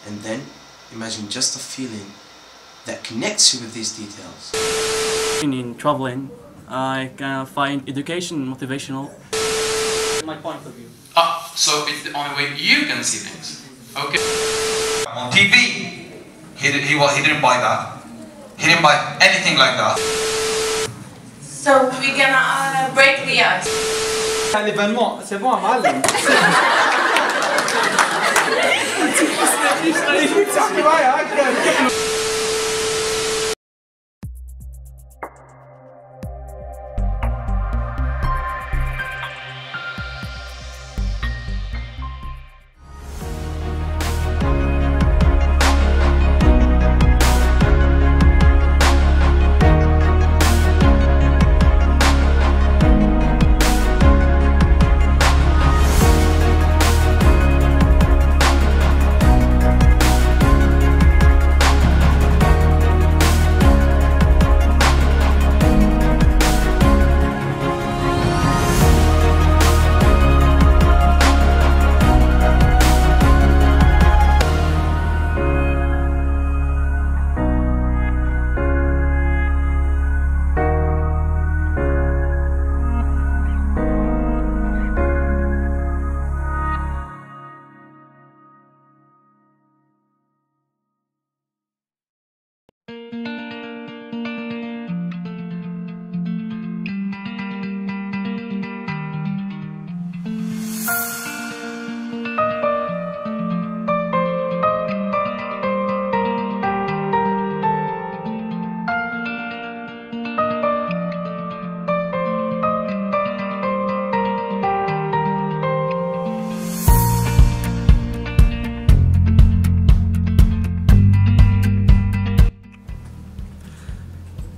And then imagine just a feeling that connects you with these details. In traveling, I can find education motivational. My point of view. So it's the only way you can see things. Okay. On TV, he didn't buy that. He didn't buy anything like that. So we're gonna break the ice. L'événement, c'est bon, معلم.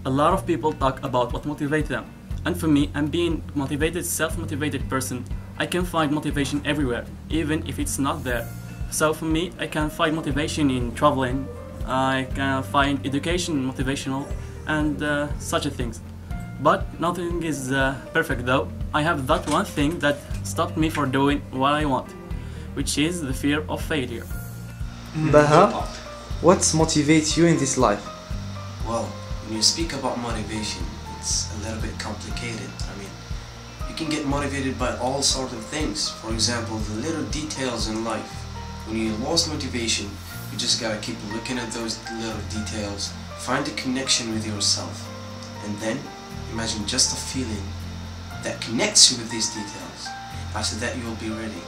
A lot of people talk about what motivates them, and for me, I'm being motivated, self-motivated person. I can find motivation everywhere, even if it's not there. So for me, I can find motivation in traveling, I can find education motivational, and such a things. But nothing is perfect though. I have that one thing that stopped me from doing what I want, which is the fear of failure. Baha, what motivates you in this life? Well, when you speak about motivation, it's a little bit complicated. I mean, you can get motivated by all sorts of things. For example, the little details in life. When you lost motivation, you just gotta keep looking at those little details, find a connection with yourself, and then imagine just a feeling that connects you with these details. After that, you will be ready.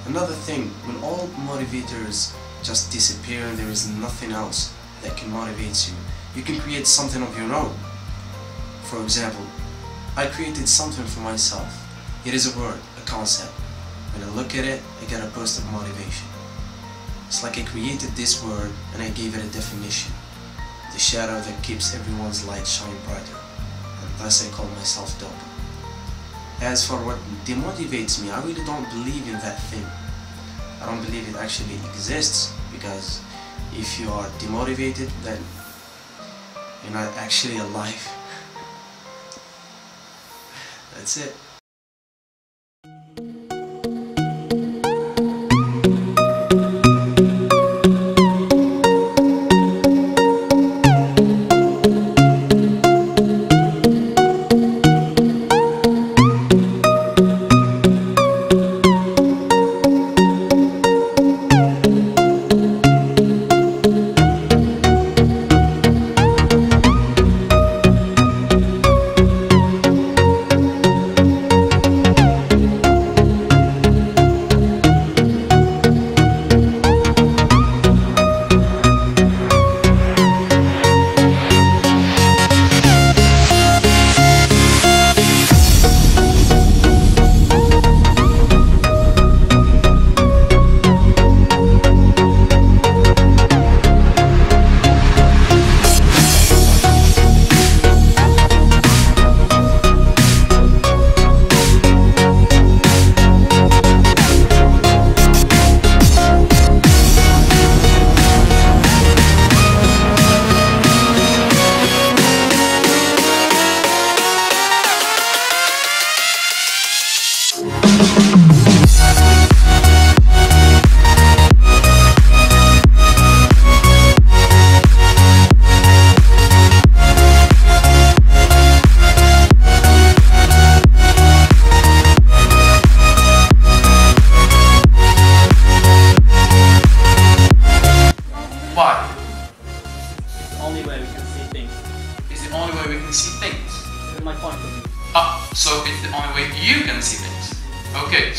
Another thing, when all motivators just disappear and there is nothing else that can motivate you, you can create something of your own. For example, I created something for myself. It is a word, a concept. When I look at it, I get a burst of motivation. It's like I created this word and I gave it a definition. The shadow that keeps everyone's light shine brighter. And thus I call myself dope. As for what demotivates me, I really don't believe in that thing. I don't believe it actually exists, because if you are demotivated, then you're not actually alive. That's it.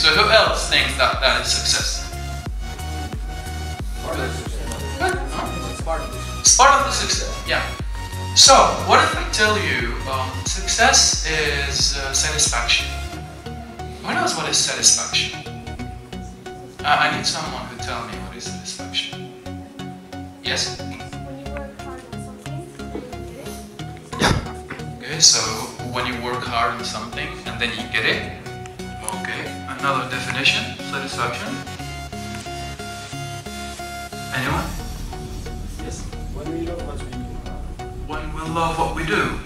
So who else thinks that that is success? It's part of the success, yeah. So, what if I tell you success is satisfaction? Who knows what is satisfaction? I need someone who tell me what is satisfaction. Yes? Okay, so when you work hard on something and then you get it. Okay, another definition, satisfaction. Anyone? Yes. When we love what we do. When we love what we do.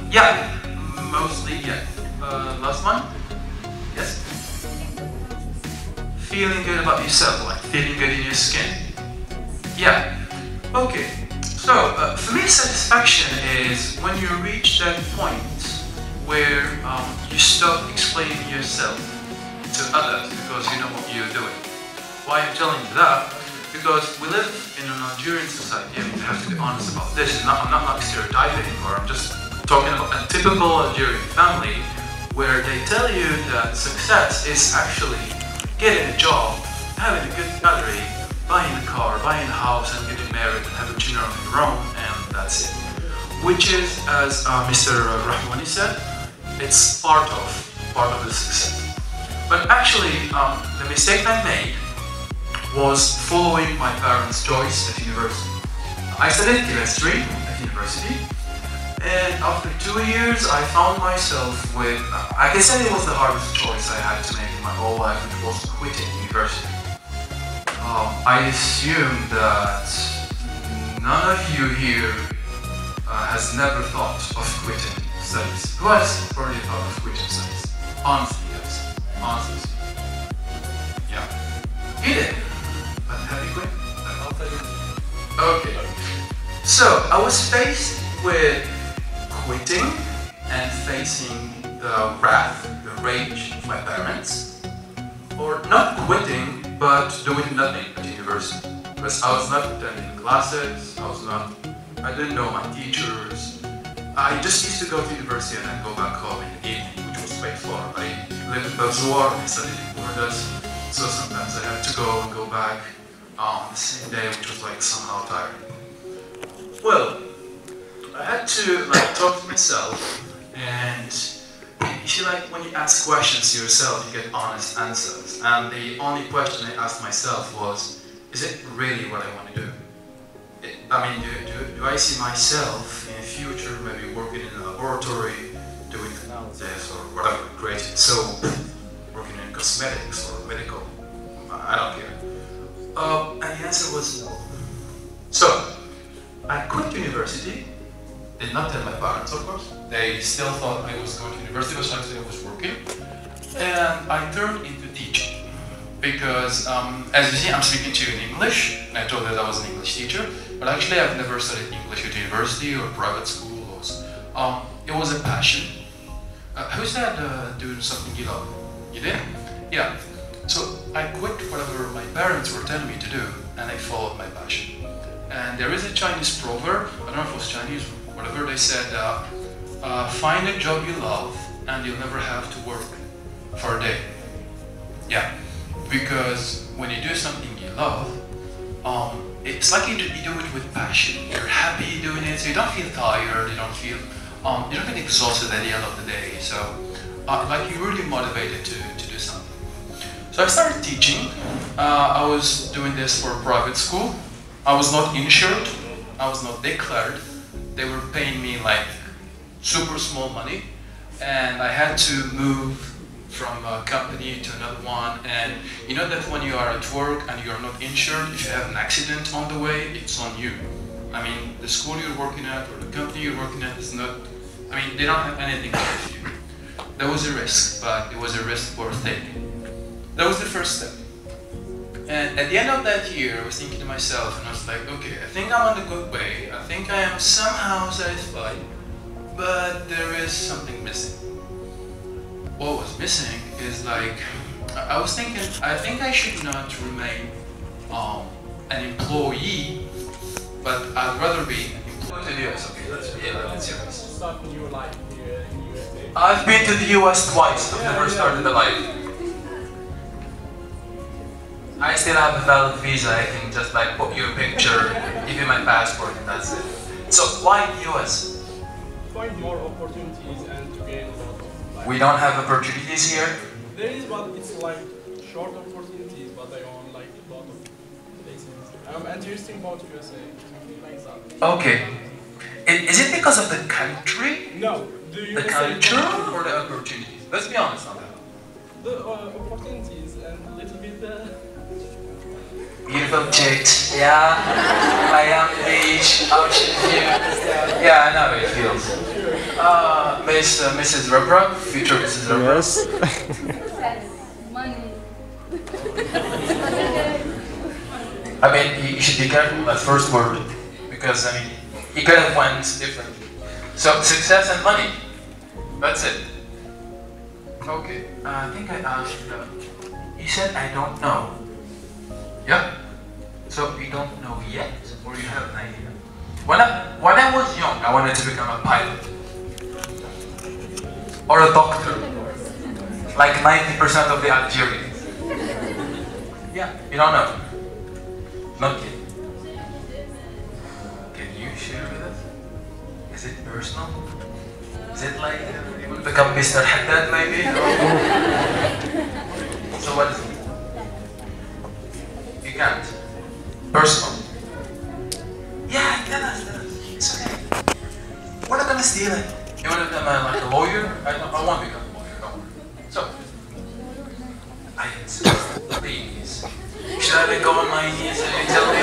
Yeah, mostly yeah. Last one? Yes? Feeling good about yourself, like feeling good in your skin. Yeah, okay. So, for me satisfaction is when you reach that point where you stop explaining yourself to others because you know what you're doing. Why I'm telling you that? Because we live in a Nigerian society, and we have to be honest about this. I'm not like stereotyping, or I'm just talking about a typical Nigerian family where they tell you that success is actually getting a job, having a good salary, buying a car, buying a house, and getting married and having children of your own, and that's it. Which is, as Mr. Rahmani said, it's part of the success. But actually, the mistake I made was following my parents' choice at university. I studied chemistry at university, and after 2 years I found myself with, I can say it was the hardest choice I had to make in my whole life, which was quitting university. I assume that none of you here has never thought of quitting studies. Who has already thought of quitting studies? Honestly, yes. Honestly. Yeah. You did. But have you quit? I'll tell you. Okay. So, I was faced with quitting and facing the wrath, the rage of my parents. Or not quitting, but doing nothing at university. Because I was not attending classes, I didn't know my teachers. I just used to go to university and then go back home in the evening, which was quite far. I lived in Belzoar, I studied in Bourdas, so sometimes I had to go back on the same day, which was like somehow tiring. Well, I had to like talk to myself, and you feel like when you ask questions to yourself, you get honest answers. And the only question I asked myself was, is it really what I want to do? I mean, do I see myself in the future maybe working in a laboratory, doing analysis or whatever, creating soap, working in cosmetics or medical? I don't care. And the answer was no. So, I quit university. Did not tell my parents, of course. They still thought I was going to university, but actually I was working. And I turned into teaching. Because, as you see, I'm speaking to you in English. And I told you that I was an English teacher. But actually, I've never studied English at university or private school. It was a passion. Who said do something you love? You did? Yeah. So, I quit whatever my parents were telling me to do, and I followed my passion. And there is a Chinese proverb, I don't know if it was Chinese, whatever, they said, find a job you love and you'll never have to work for a day. Yeah, because when you do something you love, it's like you do it with passion. You're happy doing it, so you don't feel tired, you don't get exhausted at the end of the day. So, like you're really motivated to do something. So I started teaching. I was doing this for a private school. I was not insured, I was not declared. They were paying me like super small money, and I had to move from a company to another one. And you know that when you are at work and you are not insured, if you have an accident on the way, it's on you. I mean, the school you're working at or the company you're working at is not, I mean, they don't have anything to do with you. That was a risk, but it was a risk worth taking. That was the first step. And at the end of that year, I was thinking to myself, and I was like, okay, I think I'm on the good way. I think I am somehow satisfied, but there is something missing. What was missing is like, I was thinking, I think I should not remain an employee, but I'd rather be an employee. Yes, okay, that's serious. Start a new life here in the USA. I've been to the US twice, I've never started a life. I still have a valid visa. I can just like put your picture, give you my passport, and that's it. So why US? Find more opportunities and to gain a lot of life. We don't have opportunities here. There is, but it's like short opportunities, but I own like a lot of places. I'm interested about USA, something like that. Okay. Is it because of the country? No, the The USA culture or the opportunities? Let's be honest on that. The opportunities and a little bit Beautiful chicks, yeah. Miami Beach, ocean view. Yeah, I know how it feels. Mrs. Rubra, future Mrs. Rubra. Yes. Money. I mean, you should be careful with that first word because I mean, you could have went differently. So success and money. That's it. Okay. I think I asked. You said I don't know. Yeah. So you don't know yet, or you have an idea? When I was young, I wanted to become a pilot or a doctor, like 90% of the Algerians. Yeah. You don't know. Not yet. Can you share with us? Is it personal? Is it like you will become Mr. Haddad maybe? So what is it? You can't. Personal. Yeah, tell us. It's okay. We're not gonna steal it. You want to become like a lawyer? I want to become a lawyer, don't worry. So, I insist, please. Should I go on my knees and you tell me?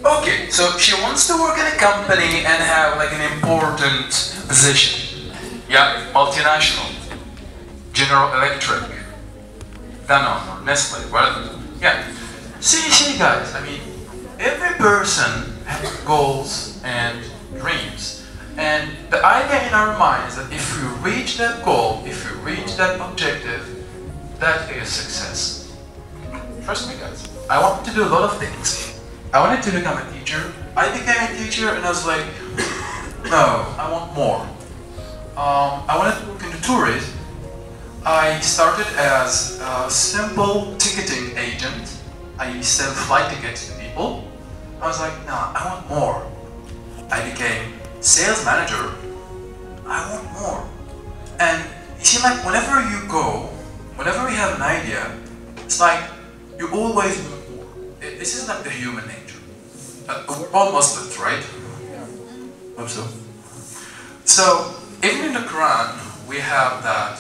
Okay, so she wants to work in a company and have like an important position. Yeah, multinational. General Electric. Danone or Nestle, whatever. Yeah. See guys, I mean, every person has goals and dreams. And the idea in our mind is that if you reach that goal, if you reach that objective, that is success. Trust me guys, I wanted to do a lot of things. I wanted to become a teacher. I became a teacher and I was like, no, I want more. I wanted to look into tourism. I started as a simple ticketing agent. I sell flight tickets to people. I was like, nah, I want more. I became sales manager. I want more. And you see, like, whenever you go, whenever you have an idea, it's like you always want more. This is like the human nature. We're all Muslims, right? Hope so. So, even in the Quran, we have that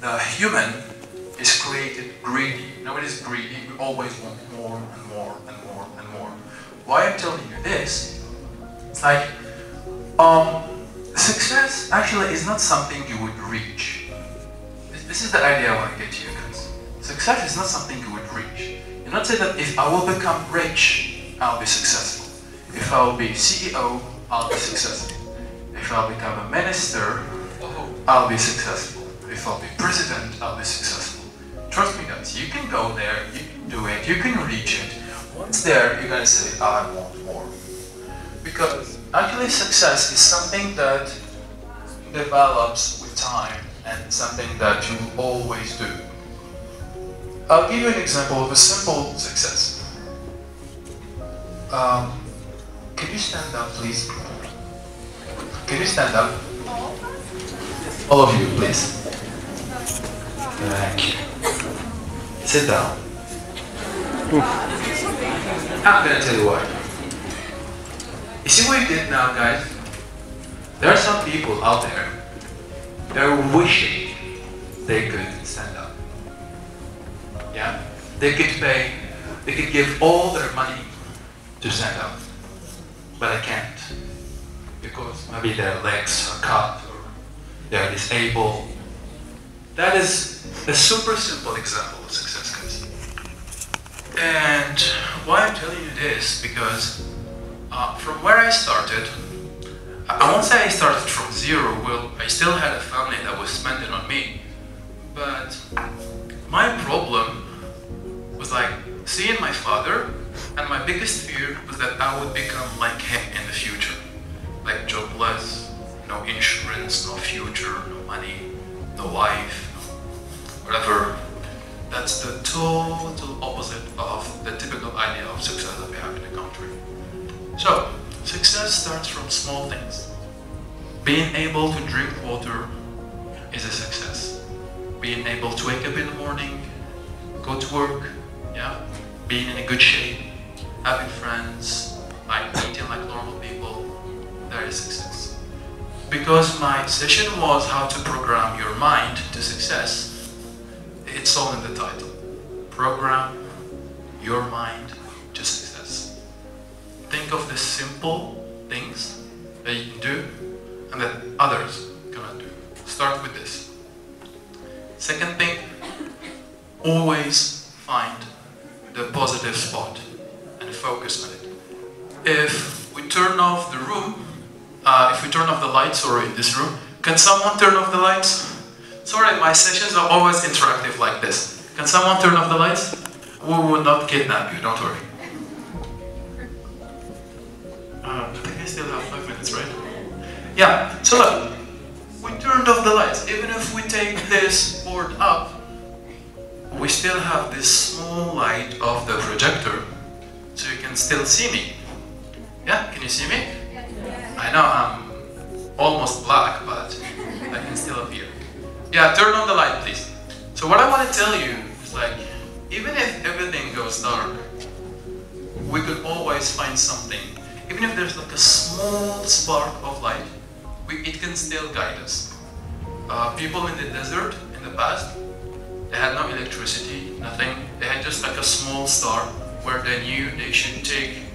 the human is created greedy. Nobody is greedy. We always want more and more and more and more. Why I'm telling you this? It's like success actually is not something you would reach. This is the idea I want to get to you guys. Success is not something you would reach. You not say that if I will become rich, I'll be successful. If I will be CEO, I'll be successful. If I'll become a minister, I'll be successful. If I'll be president, I'll be successful. Trust me guys, you can go there, you can do it, you can reach it. Once there, you're gonna say, I want more. Because actually success is something that develops with time and something that you always do. I'll give you an example of a simple success. Can you stand up, please? Can you stand up? All of you, please. Thank you. Sit down. I'm gonna tell you why. You see what you did now, guys? There are some people out there that are wishing they could stand up. Yeah? They could pay, they could give all their money to stand up. But I can't. Because maybe their legs are cut or they're disabled. That is a super simple example of success, guys. And why I'm telling you this, because from where I started, I won't say I started from zero. Well, I still had a family that was spending on me. But my problem was like seeing my father, and my biggest fear was that I would become like him in the future. Like jobless, no no insurance, no future, no money, no wife, whatever. That's the total opposite of the typical idea of success that we have in the country. So, success starts from small things. Being able to drink water is a success. Being able to wake up in the morning, go to work, yeah, being in a good shape, having friends, like eating like normal people, that is success. Because my session was how to program your mind to success, it's all in the title. Program your mind to success. Think of the simple things that you can do and that others cannot do. Start with this. Second thing, always find the positive spot and focus on it. If we turn off the room, if we turn off the lights, or in this room, can someone turn off the lights? Sorry, my sessions are always interactive like this. Can someone turn off the lights? We will not kidnap you, don't worry. I think I still have 5 minutes, right? Yeah, so look, we turned off the lights. Even if we take this board up, we still have this small light of the projector, so you can still see me. Yeah, can you see me? I know I'm almost black, but I can still appear. Yeah, turn on the light, please. So what I want to tell you is, like, even if everything goes dark, we could always find something. Even if there's like a small spark of light, it can still guide us. People in the desert in the past, they had no electricity, nothing. They had just like a small star where they knew they should take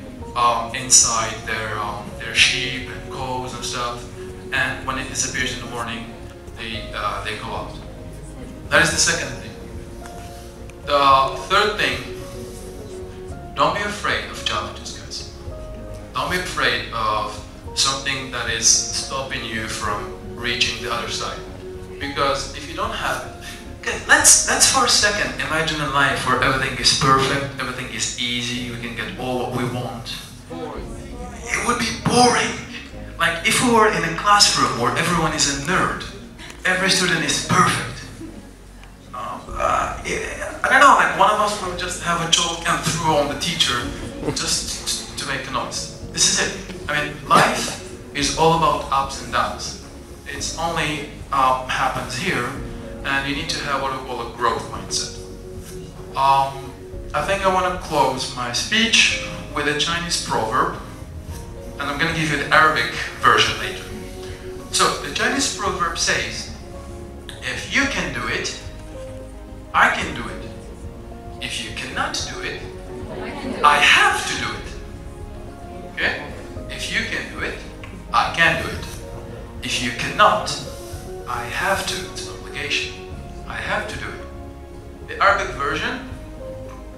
inside their sheep and cows and stuff. And when it disappears in the morning, they go out. That is the second thing. The third thing, don't be afraid of challenges, guys. Don't be afraid of something that is stopping you from reaching the other side. Because if you don't have it, okay, let's for a second imagine a life where everything is perfect, everything is easy, we can get all what we want. It would be boring. Like if we were in a classroom where everyone is a nerd, every student is perfect. I don't know, like one of us will just have a joke and throw on the teacher just to make a noise. This is it. I mean, life is all about ups and downs. It's only happens here, and you need to have what we call a growth mindset. I think I want to close my speech with a Chinese proverb, and I'm going to give you the Arabic version later. So, the Chinese proverb says, if you can do it, I can do it. If you cannot do it, I have to do it. Okay? If you can do it, I can do it. If you cannot, I have to. It's an obligation. I have to do it. The Arabic version,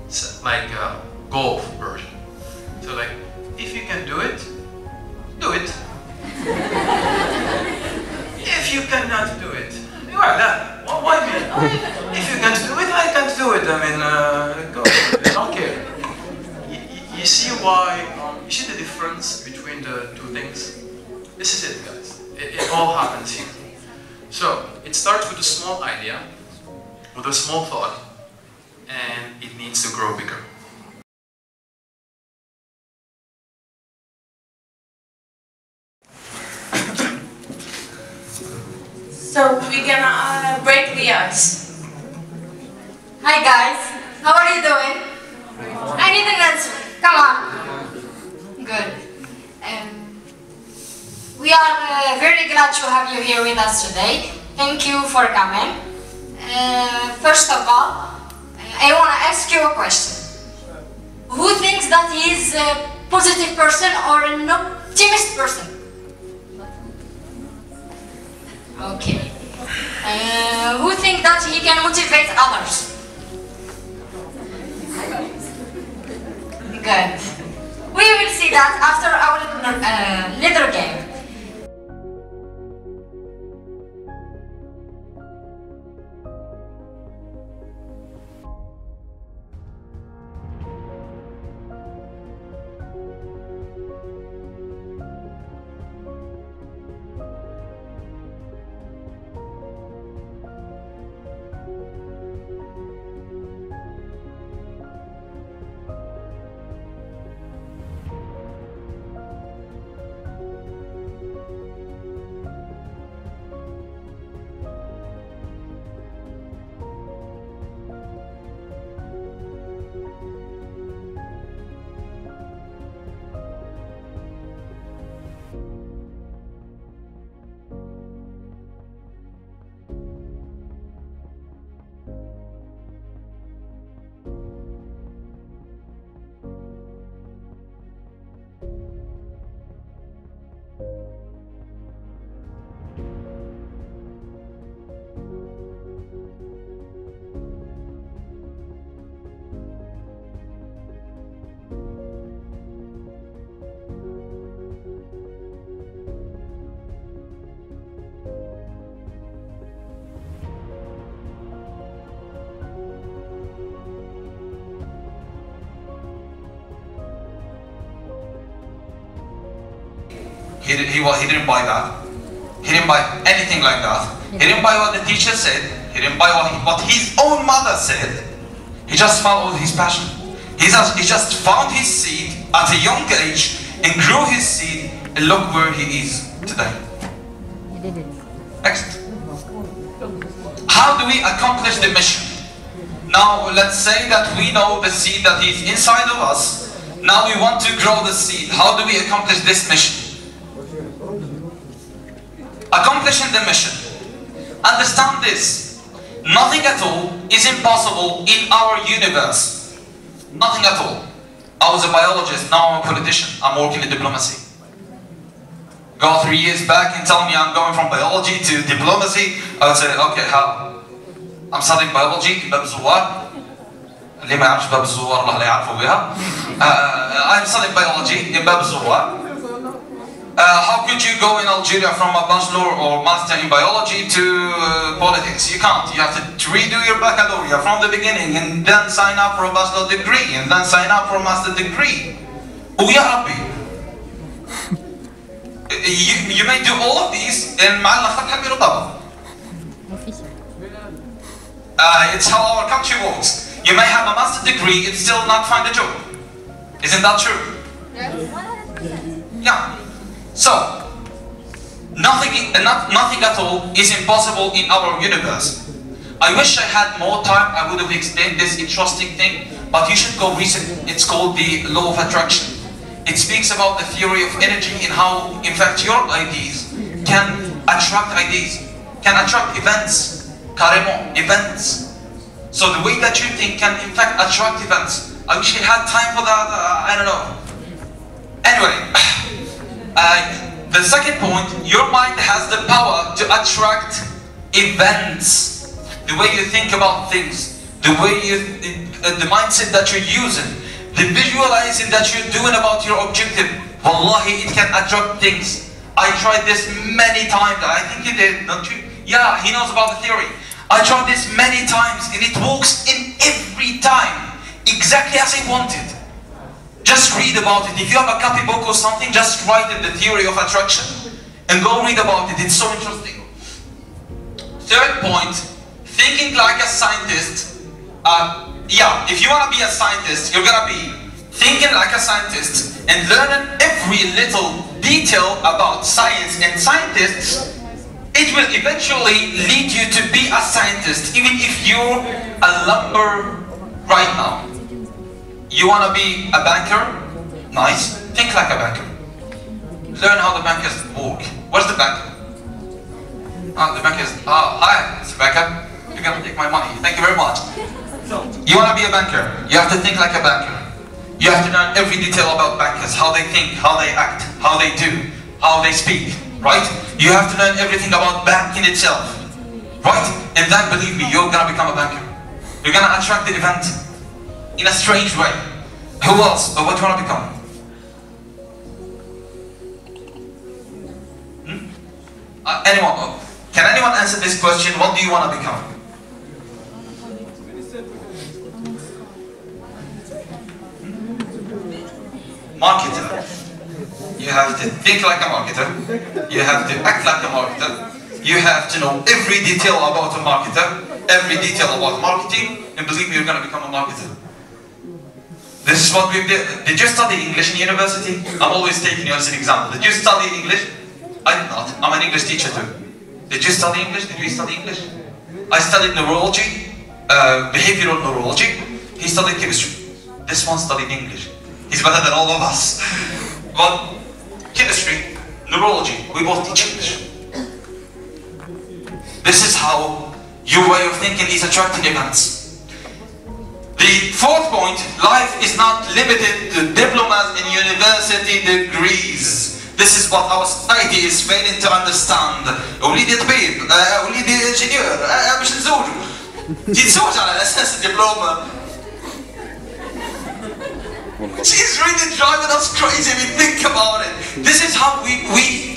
it's like a golf version. So like, if you can do it, do it. If you cannot do it, you are done. Why me? If you can't do it, I can't do it. I mean, go. I don't care. You see why? You see the difference between the two things? This is it, guys. It all happens here. So, it starts with a small idea, with a small thought, and it needs to grow bigger. So we're gonna break the ice. Hi guys, how are you doing? I need an answer. Come on. Good. We are very glad to have you here with us today. Thank you for coming. First of all, I want to ask you a question. Who thinks that he is a positive person or an optimist person? Okay. Who thinks that he can motivate others? Good. We will see that after our little game. He didn't buy that. He didn't buy anything like that. He didn't buy what the teacher said. He didn't buy what his own mother said. He just followed his passion. He just found his seed at a young age and grew his seed, and look where he is today. Next. How do we accomplish the mission? Now let's say that we know the seed that is inside of us. Now we want to grow the seed. How do we accomplish this mission? Accomplishing the mission. Understand this. Nothing at all is impossible in our universe. Nothing at all. I was a biologist, now I'm a politician. I'm working in diplomacy. Go 3 years back and tell me I'm going from biology to diplomacy, I would say, okay, how? I'm studying biology in باب الزوار. اللي ما يعرفش باب الزوار الله لا يعرفوا بها. I'm studying biology in باب الزوار. How could you go in Algeria from a bachelor or master in biology to politics? You can't. You have to redo your baccalaureate from the beginning and then sign up for a bachelor degree and then sign up for a master degree. ويا ربي. You may do all of these and مع الأخذ حبي رطبة. It's how our country works. You may have a master degree and still not find a job. Isn't that true? Yeah. So, nothing at all is impossible in our universe. I wish I had more time, I would have explained this interesting thing, but you should go research. It's called the law of attraction. It speaks about the theory of energy and how, in fact, your ideas can attract ideas, can attract events, carrément, events. So the way that you think can, in fact, attract events. I wish I had time for that, I don't know. Anyway. The second point, your mind has the power to attract events. The way you think about things, the way the mindset that you're using, the visualizing that you're doing about your objective. Wallahi, it can attract things. I tried this many times. I think you did, don't you? Yeah, he knows about the theory. I tried this many times and it works in every time, exactly as I wanted. Just read about it. If you have a copybook or something, just write it, the theory of attraction, and go read about it. It's so interesting. Third point, thinking like a scientist. Yeah, if you want to be a scientist, you're going to be thinking like a scientist and learning every little detail about science and scientists. It will eventually lead you to be a scientist, even if you're a lumber right now. You want to be a banker? Nice. Think like a banker. Learn how the bankers work. Where's the banker? The bankers. Hi, Mr. Banker. You're going to take my money. Thank you very much. You want to be a banker? You have to think like a banker. You have to learn every detail about bankers, how they think, how they act, how they do, how they speak, right? You have to learn everything about banking itself, right? And then, believe me, you're going to become a banker. You're going to attract the event in a strange way. Who else? What do you want to become? Anyone? Can anyone answer this question? What do you want to become? Marketer. You have to think like a marketer. You have to act like a marketer. You have to know every detail about a marketer, every detail about marketing, and believe me, you're going to become a marketer. This is what we did. Did you study English in university? I'm always taking you as an example. Did you study English? I did not. I'm an English teacher too. Did you study English? Did we study English? I studied neurology, behavioral neurology. He studied chemistry. This one studied English. He's better than all of us. But chemistry, neurology, we both teach English. This is how your way of thinking is attracting events. The fourth point, life is not limited to diplomas and university degrees. This is what our society is failing to understand. وليدي طبيب, وليدي انجينيور, باش نزوجوا. تتزوج على اساس الدبلومة. She's really driving us crazy if you think about it. This is how we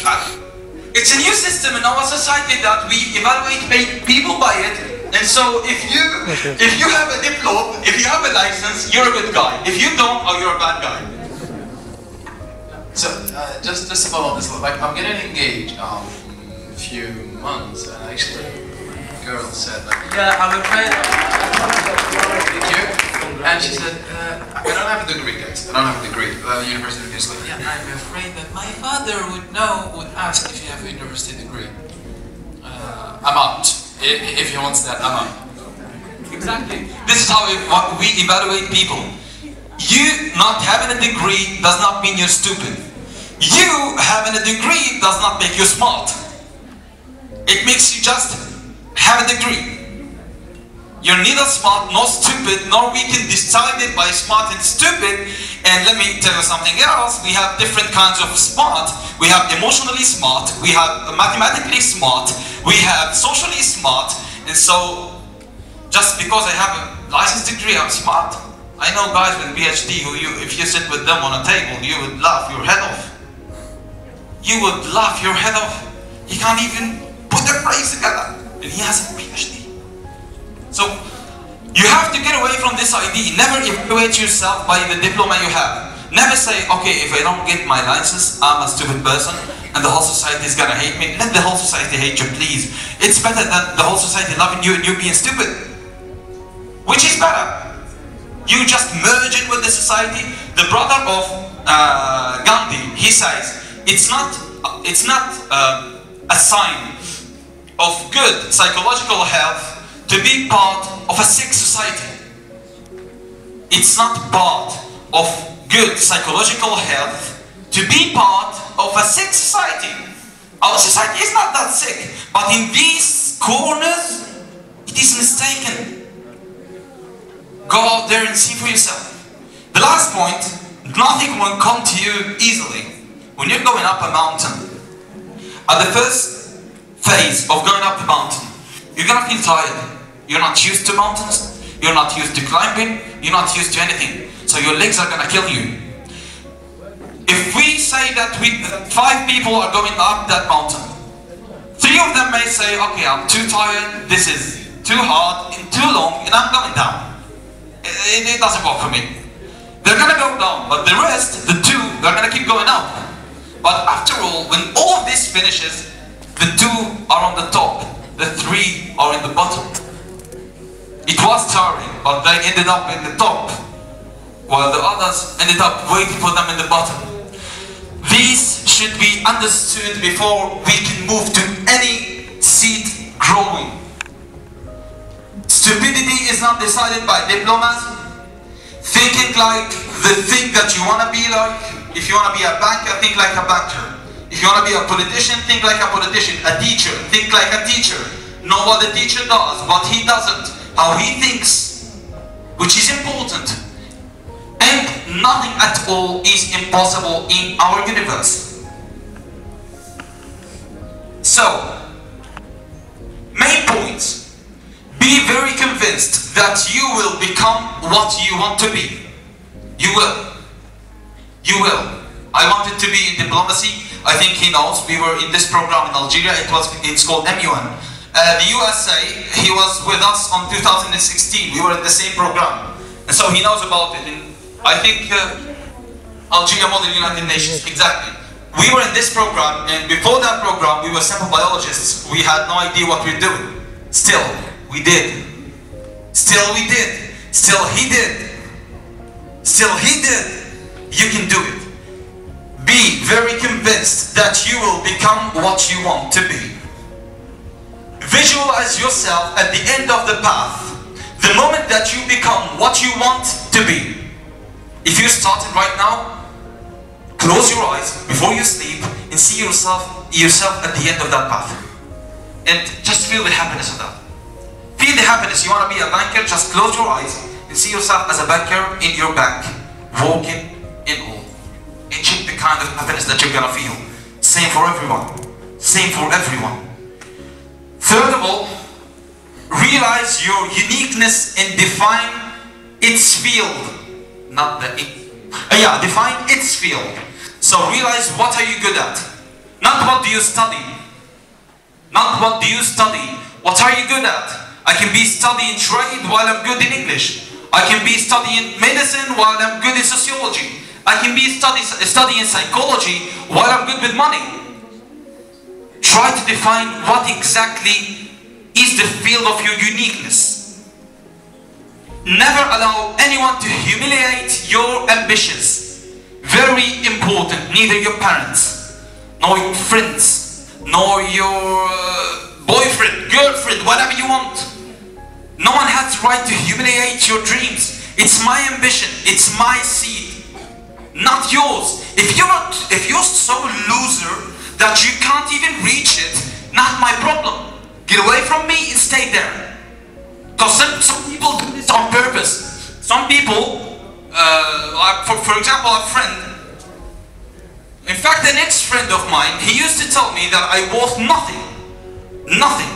it's a new system in our society that we evaluate people by it. And so if you have a diploma, if you have a license, you're a good guy. If you don't, oh, you're a bad guy. So, just to follow this, like, I'm getting engaged in a few months, and actually, a girl said, like, yeah, I'm afraid. Thank you. And she said, I don't have a degree, guys. I don't have a degree. University degree. She's like, yeah, I'm afraid that my father would ask if you have a university degree. I'm out. If he wants that, I'm out. Exactly. This is how we evaluate people. You not having a degree does not mean you're stupid. You having a degree does not make you smart. It makes you just have a degree. You're neither smart nor stupid, nor we can decide it by smart and stupid. And let me tell you something else. We have different kinds of smart. We have emotionally smart. We have mathematically smart. We have socially smart. And so, just because I have a license degree, I'm smart. I know guys with PhD who if you sit with them on a table, you would laugh your head off. You would laugh your head off. He can't even put a phrase together. And he has a PhD. So, you have to get away from this idea. Never evaluate yourself by the diploma you have. Never say, okay, if I don't get my license, I'm a stupid person and the whole society is gonna hate me. Let the whole society hate you, please. It's better than the whole society loving you and you being stupid. Which is better? You just merge in with the society. The brother of Gandhi, he says, it's not a sign of good psychological health to be part of a sick society. It's not part of good psychological health to be part of a sick society. Our society is not that sick, but in these corners, it is mistaken. Go out there and see for yourself. The last point, nothing will come to you easily. When you're going up a mountain, at the first phase of going up the mountain, you're gonna feel tired. You're not used to mountains, you're not used to climbing, you're not used to anything. So your legs are gonna kill you. If we say that 5 people are going up that mountain, 3 of them may say, okay, I'm too tired, this is too hard, and too long, and I'm going down. It doesn't work for me. They're gonna go down, but the rest, the 2, they're gonna keep going up. But after all, when all of this finishes, the 2 are on the top, the 3 are in the bottom. It was tiring, but they ended up in the top, while the others ended up waiting for them in the bottom. These should be understood before we can move to any seed growing. Stupidity is not decided by diplomas. Thinking like the thing that you want to be like. If you want to be a banker, think like a banker. If you want to be a politician, think like a politician. A teacher, think like a teacher. Know what the teacher does, what he doesn't, how he thinks, which is important. And nothing at all is impossible in our universe. So, main points. Be very convinced that you will become what you want to be. You will. You will. I wanted to be in diplomacy. I think he knows. We were in this program in Algeria. It's called MUN. The USA, he was with us on 2016. We were in the same program. And so he knows about it. And I think Algeria Model United Nations. Exactly. We were in this program, and before that program, we were simple biologists. We had no idea what we were doing. Still, we did. Still we did. Still he did. Still he did. You can do it. Be very convinced that you will become what you want to be. Visualize yourself at the end of the path. The moment that you become what you want to be. If you're starting right now, close your eyes before you sleep and see yourself at the end of that path. And just feel the happiness of that. Feel the happiness. You want to be a banker? Just close your eyes and see yourself as a banker in your bank, walking in all. And check the kind of happiness that you're gonna feel. Same for everyone. Same for everyone. Third of all, realize your uniqueness and define its field. Not the define its field. So realize what are you good at. Not what do you study. Not what do you study. What are you good at? I can be studying trade while I'm good in English. I can be studying medicine while I'm good in sociology. I can be studying psychology while I'm good with money. Try to define what exactly is the field of your uniqueness. Never allow anyone to humiliate your ambitions. Very important. Neither your parents, nor your friends, nor your boyfriend, girlfriend, whatever you want. No one has the right to humiliate your dreams. It's my ambition. It's my seed, not yours. If you're so loser that you can't even reach it, not my problem. Get away from me and stay there. Because some people do this on purpose. Some people, for example, a friend. In fact, an ex-friend of mine, he used to tell me that I worth nothing. Nothing.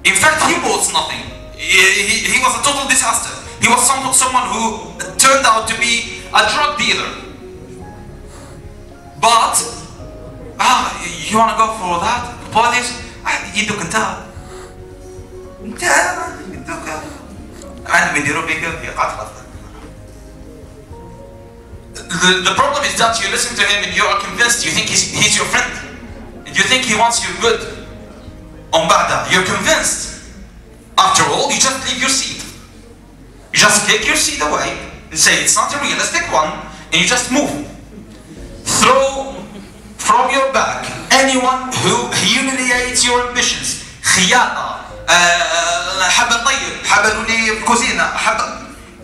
In fact, he was nothing. He was a total disaster. He was someone who turned out to be a drug dealer. But, you want to go for that? Polish? يدك انت يدك أنا بدي ربي كيف يقعد. The problem is that you listen to him and you are convinced, you think he's your friend. And you think he wants you good. You're convinced. After all, you just leave your seat. You just take your seat away and say it's not a realistic one, and you just move. Throw from your back anyone who humiliates your ambitions. خياطة, حبل طيب, حبل لي كوزينة,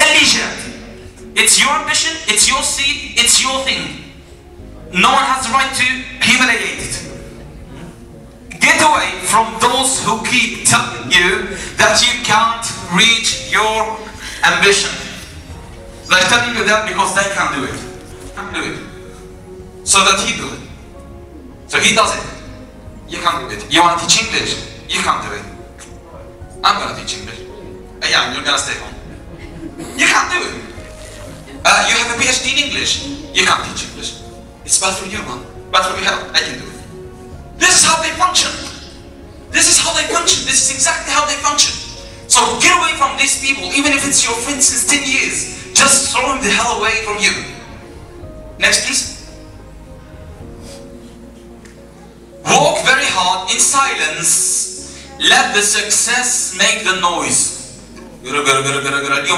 اللي جاء. It's your ambition, it's your seed, it's your thing. No one has the right to humiliate it. Get away from those who keep telling you that you can't reach your ambition. They're telling you that because they can't do it. Can't do it. So that he do it. So he does it. You can't do it. You want to teach English? You can't do it. I'm going to teach English. Yeah, you're going to stay home. You can't do it. You have a PhD in English. You can't teach English. It's bad for you, man. Bad for your health. I can do it. This is how they function. This is how they function. This is exactly how they function. So get away from these people, even if it's your friend since 10 years. Just throw him the hell away from you. Next, please. Walk very hard in silence. Let the success make the noise. اليوم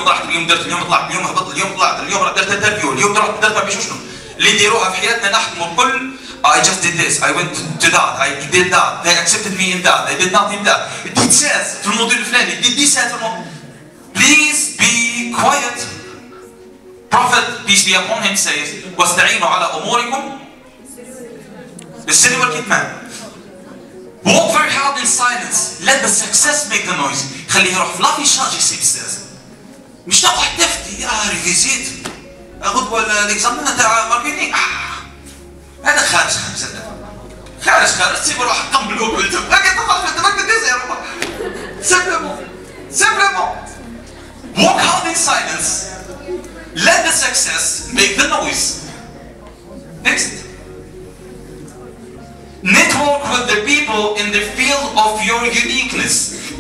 ضحت، اليوم درت، اليوم طلعت، اليوم هبطت، اليوم طلعت، اليوم درت انترفيو، اليوم درت شنو؟ اللي يديروها في حياتنا نحن الكل. I just did this, I went to that, I did that, they accepted me in that, they did not in that. It says في الموضوع الفلاني، did this في الموضوع. Please be quiet. Prophet, peace be upon him, says, واستعينوا على أموركم بالسر والكتمان. Walk very hard in silence. Let the success make the noise. خليه يروح فلافي شارج يصير أستاذ. مش تقعد تفتي ريفيزيت غدوة الإكزامان تاع ماركتينغ. هذا خارج خارج تسيب روحك قبل جوجل. لكن تخرج أنت ما تدرس يا رب. Simplement. Walk hard in silence. Let the success make the noise. Next. Network with the people in the field of your uniqueness.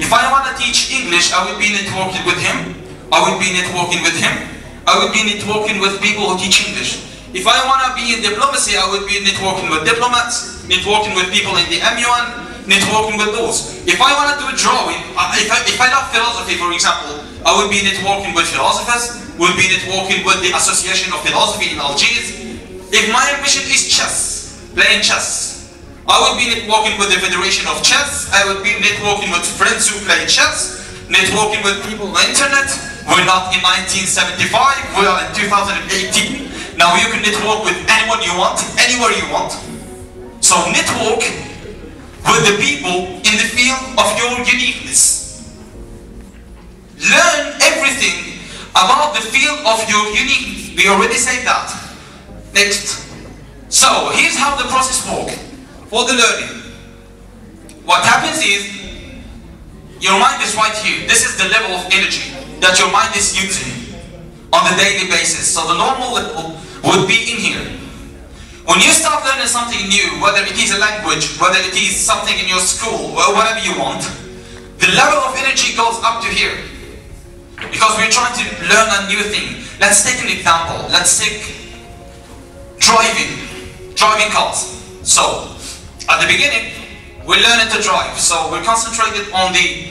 If I want to teach English, I will be networking with him. I will be networking with him. I will be networking with people who teach English. If I want to be in diplomacy, I will be networking with diplomats, networking with people in the MUN, networking with those. If I want to do drawing, if I love philosophy, for example, I will be networking with philosophers, will be networking with the Association of Philosophy in Algiers. If my ambition is chess, playing chess, I will be networking with the Federation of Chess. I will be networking with friends who play chess, networking with people on the internet. We're not in 1975, we are in 2018. Now you can network with anyone you want, anywhere you want. So network with the people in the field of your uniqueness. Learn everything about the field of your uniqueness. We already said that. Next. So here's how the process works. For the learning, what happens is your mind is right here. This is the level of energy that your mind is using on the daily basis. So the normal level would be in here. When you start learning something new, whether it is a language, whether it is something in your school, or whatever you want, the level of energy goes up to here. Because we're trying to learn a new thing. Let's take an example. Let's take driving cars. So, at the beginning, we're learning to drive. So we're concentrated on the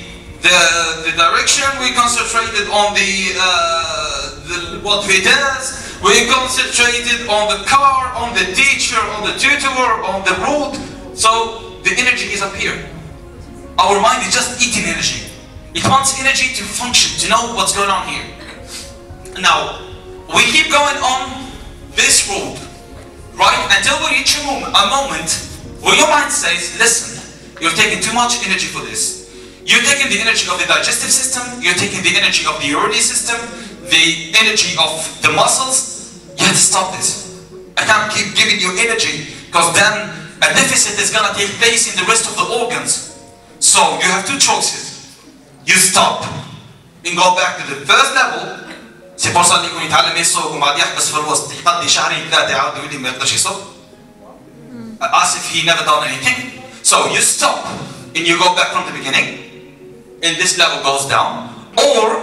direction. We concentrated on what it does. We concentrated on the car, on the teacher, on the tutor, on the road. So the energy is up here. Our mind is just eating energy. It wants energy to function, to know what's going on here. Now, we keep going on this road, right? Until we reach a moment where your mind says, listen, you're taking too much energy for this. You're taking the energy of the digestive system, you're taking the energy of the urinary system, the energy of the muscles. You have to stop this. I can't keep giving you energy, because then a deficit is going to take place in the rest of the organs. So you have two choices. You stop and go back to the first level. سي فرصة اللي يكون يتعلم يسوق وبعد يحبس في الوسط يقضي شهرين ثلاثة يعاود يولي ما يقدرش يسوق. آسف, he never done anything. So you stop and you go back from the beginning, and this level goes down. Or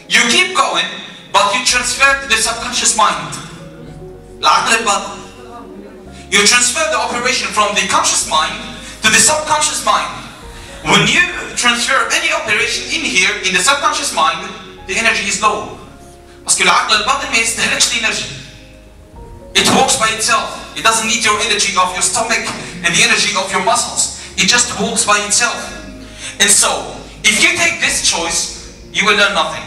you keep going, but you transfer to the subconscious mind. You transfer the operation from the conscious mind to the subconscious mind. When you transfer any operation in here, in the subconscious mind, the energy is low. Because العقل الباطن ما يستهلكش the energy. It works by itself. It doesn't need your energy of your stomach and the energy of your muscles. It just works by itself. And so, if you take this choice, you will learn nothing.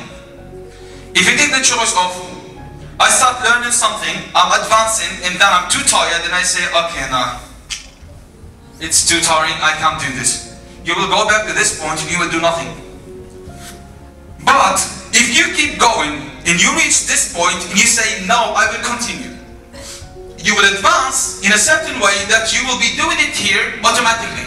If you take the choice of, I start learning something, I'm advancing, and then I'm too tired, and I say, okay, nah, it's too tiring, I can't do this. You will go back to this point and you will do nothing. But, if you keep going, and you reach this point, and you say, no, I will continue. You will advance in a certain way that you will be doing it here automatically,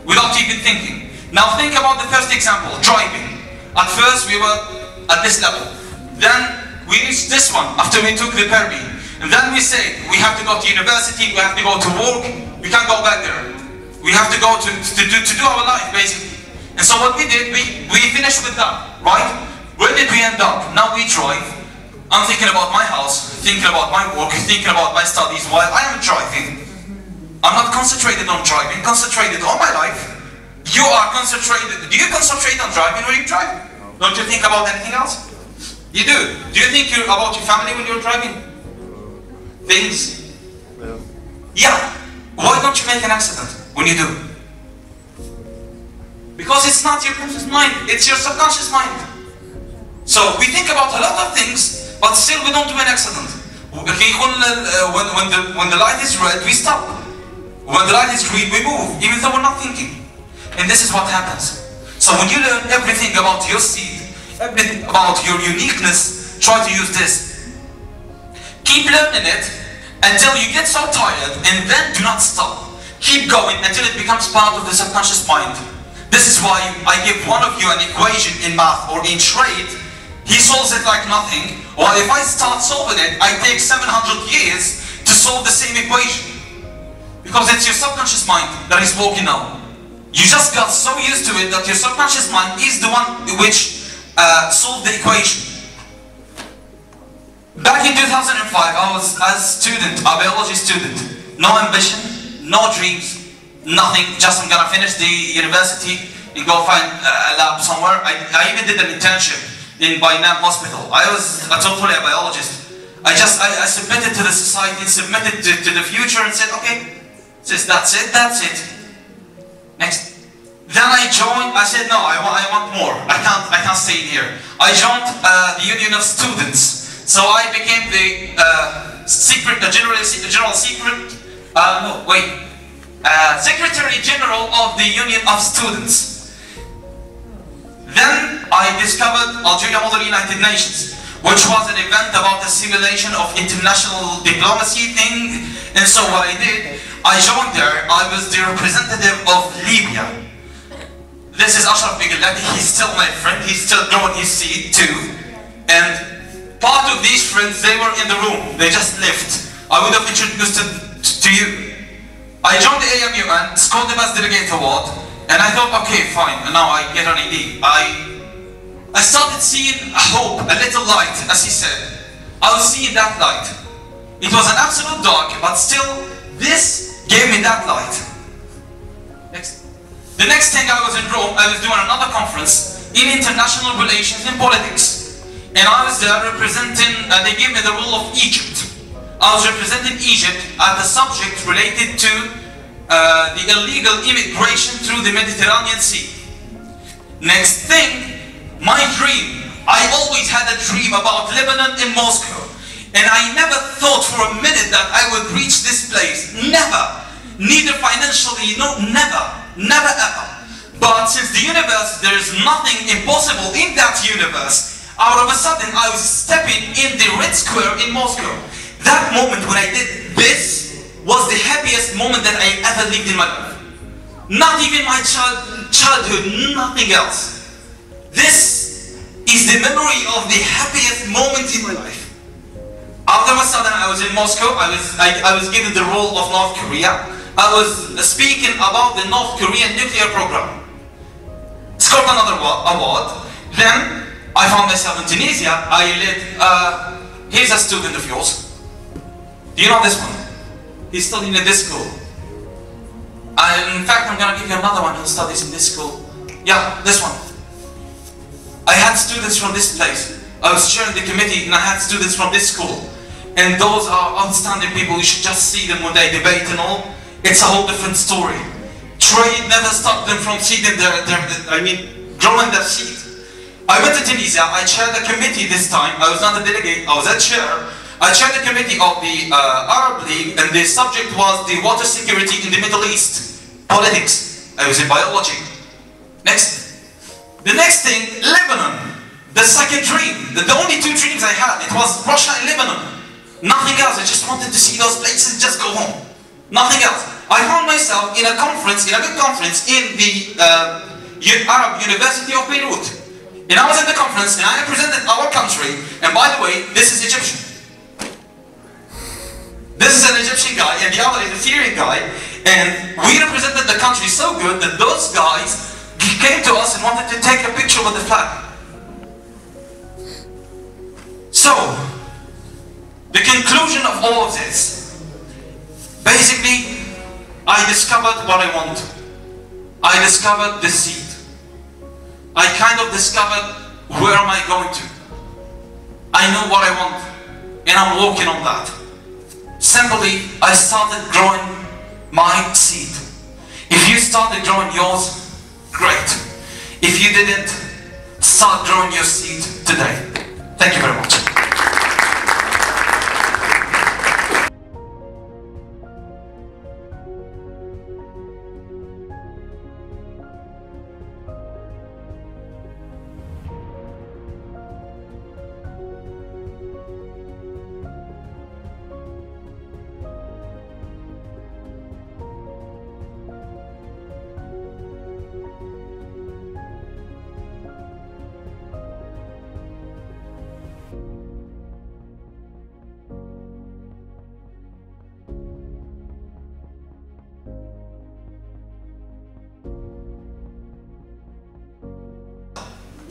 without even thinking. Now think about the first example, driving. At first we were at this level. Then we reached this one after we took the permit. And then we say, we have to go to university, we have to go to work, we can't go back there. We have to go to do our life, basically. And so what we did, we finished with that, right? Where did we end up? Now we drive. I'm thinking about my house, thinking about my work, thinking about my studies while I am driving. I'm not concentrated on driving, concentrated on my life. You are concentrated. Do you concentrate on driving when you drive? Don't you think about anything else? You do. Do you think about your family when you're driving? Things? Yeah. Why don't you make an accident when you do? Because it's not your conscious mind, it's your subconscious mind. So we think about a lot of things, but still we don't do an accident. When the light is red, we stop. When the light is green, we move, even though we're not thinking. And this is what happens. So when you learn everything about your seed, everything about your uniqueness, try to use this. Keep learning it until you get so tired, and then do not stop. Keep going until it becomes part of the subconscious mind. This is why I give one of you an equation in math or in trade. He solves it like nothing, while if I start solving it, I take 700 years to solve the same equation. Because it's your subconscious mind that is working now. You just got so used to it that your subconscious mind is the one which solved the equation. Back in 2005, I was a student, a biology student. No ambition, no dreams, nothing. Just I'm gonna finish the university and go find a lab somewhere. I even did an internship in Bainam Hospital. I was totally a biologist. I submitted to the society, submitted to the future, and said, okay, that's it. Next. Then I joined. I said, no, I want more. I can't stay in here. I joined the Union of Students. So I became the Secretary General of the Union of Students. Then I discovered Algeria Model United Nations, which was an event about the simulation of international diplomacy thing. And so what I did, I joined there. I was the representative of Libya. This is Ashraf Bigilati. He's still my friend. He's still growing his seed too. And part of these friends, they were in the room. They just left. I would have introduced it to you. I joined the AMUN, scored the Best Delegate Award, and I thought, okay, fine, and now I get an ID. I started seeing a hope, a little light, as he said. I was seeing that light. It was an absolute dark, but still, this gave me that light. Next. The next thing I was in Rome, I was doing another conference in international relations and politics. And I was there representing, they gave me the role of Egypt. I was representing Egypt as the subject related to the illegal immigration through the Mediterranean Sea. Next thing, my dream. I always had a dream about Lebanon and Moscow. And I never thought for a minute that I would reach this place. Never. Neither financially, no, never. Never ever. But since the universe, there is nothing impossible in that universe, out of a sudden I was stepping in the Red Square in Moscow. That moment when I did this was the happiest moment that I ever lived in my life. Not even my childhood, nothing else. This is the memory of the happiest moment in my life. All of a sudden I was in Moscow, I was given the role of North Korea. I was speaking about the North Korean nuclear program. Scored another award. Then I found myself in Tunisia. I led, he's a student of yours. Do you know this one? He's studying in this school. In fact, I'm gonna give you another one who studies in this school. Yeah, this one. I had students from this place. I was chairing the committee and I had students from this school. And those are outstanding people. You should just see them when they debate and all. It's a whole different story. Trade never stopped them from seeding growing their seed. I went to Tunisia. I chaired the committee this time. I was not a delegate, I was a chair. I chaired the committee of the Arab League, and the subject was the water security in the Middle East. Politics. I was in biology. Next. The next thing, Lebanon. The second dream. The only two dreams I had, it was Russia and Lebanon. Nothing else. I just wanted to see those places and just go home. Nothing else. I found myself in a conference, in a big conference in the Arab University of Beirut. And I was in the conference and I represented our country. And by the way, this is Egyptian. This is an Egyptian guy and the other is a Syrian guy. And we represented the country so good that those guys came to us and wanted to take a picture with the flag. So, the conclusion of all of this, basically, I discovered what I want. I discovered the seed. I kind of discovered where am I going to. I know what I want, and I'm working on that. Simply, I started growing my seed. If you started growing yours, great. If you didn't, start growing your seed today. Thank you very much.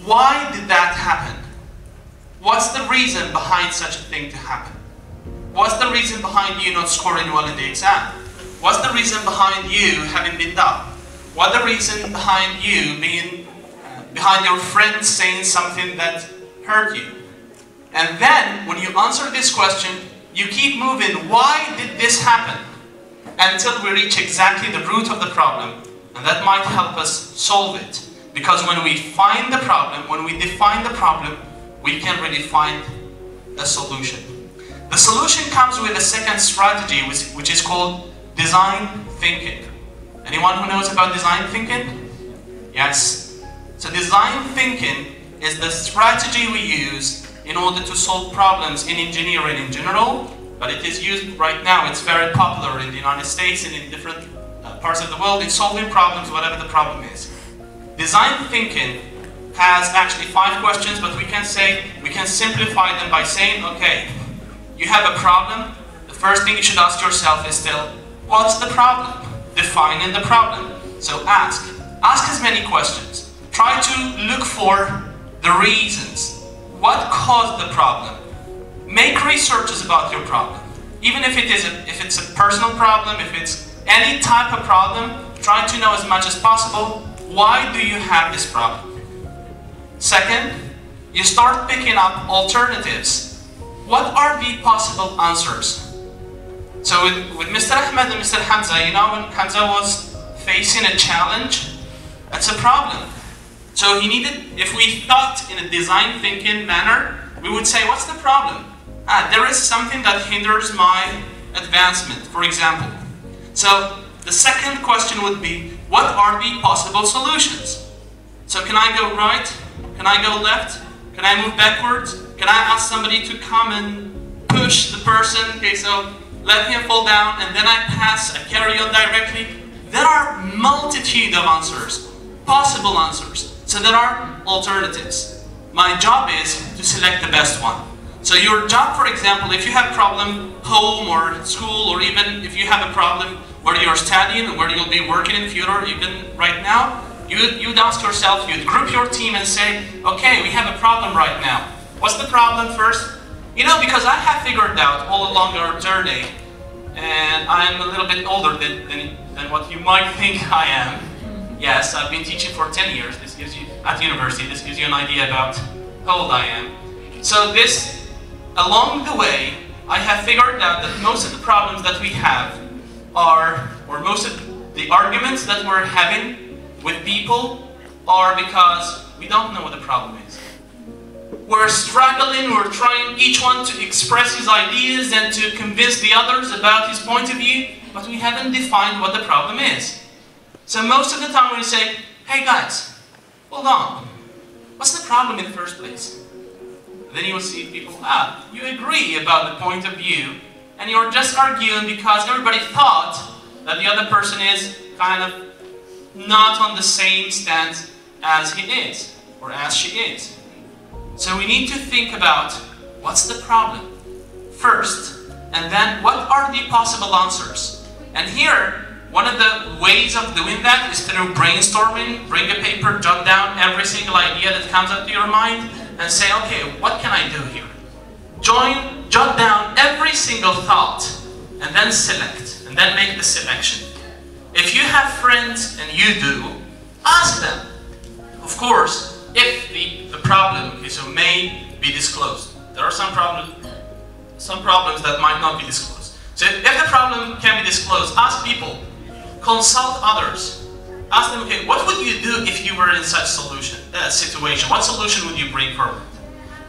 Why did that happen? What's the reason behind such a thing to happen? What's the reason behind you not scoring well in the exam? What's the reason behind you having been dumb? What's the reason behind you being, behind your friends saying something that hurt you? And then, when you answer this question, you keep moving, why did this happen? Until we reach exactly the root of the problem, and that might help us solve it. Because when we find the problem, when we define the problem, we can really find a solution. The solution comes with a second strategy, which is called design thinking. Anyone who knows about design thinking? Yes. So design thinking is the strategy we use in order to solve problems in engineering in general, but it is used right now, it's very popular in the United States and in different parts of the world. It's solving problems, whatever the problem is. Design thinking has actually 5 questions, but we can simplify them by saying, okay, you have a problem. The first thing you should ask yourself is still, what's the problem? Defining the problem. So ask as many questions. Try to look for the reasons. What caused the problem? Make researches about your problem. even if it's a personal problem, if it's any type of problem, try to know as much as possible, why do you have this problem? Second, you start picking up alternatives. What are the possible answers? So with Mr. Ahmed and Mr. Hamza, you know, when Hamza was facing a challenge, that's a problem. So he needed, if we thought in a design thinking manner, we would say, what's the problem? There is something that hinders my advancement, for example. So the second question would be, what are the possible solutions? So can I go right? Can I go left? Can I move backwards? Can I ask somebody to come and push the person? Okay, so let him fall down and then I pass, I carry on directly. There are multitude of answers, possible answers. So there are alternatives. My job is to select the best one. So your job, for example, if you have a problem home or school, or even if you have a problem where you're studying and where you'll be working in the future, even right now, you'd ask yourself, you'd group your team and say, okay, we have a problem right now. What's the problem first? You know, because I have figured out all along our journey, and I'm a little bit older than what you might think I am. Yes, I've been teaching for 10 years. This gives you, at university, this gives you an idea about how old I am. So this, along the way, I have figured out that most of the problems that we have are, or most of the arguments that we're having with people are because we don't know what the problem is. We're struggling, we're trying each one to express his ideas and to convince the others about his point of view, but we haven't defined what the problem is. So most of the time we say, hey guys, hold on, what's the problem in the first place? Then you will see people, you agree about the point of view, and you're just arguing because everybody thought that the other person is kind of not on the same stance as he is, or as she is. So we need to think about what's the problem first, and then what are the possible answers. And here, one of the ways of doing that is through brainstorming. Bring a paper, jot down every single idea that comes up to your mind, and say, okay, what can I do here? Jot down every single thought, and then select, and then make the selection. If you have friends, and you do, ask them. Of course, if the problem may be disclosed. There are some problems that might not be disclosed. So if the problem can be disclosed, ask people, consult others. Ask them, okay, what would you do if you were in such situation? What solution would you bring forward?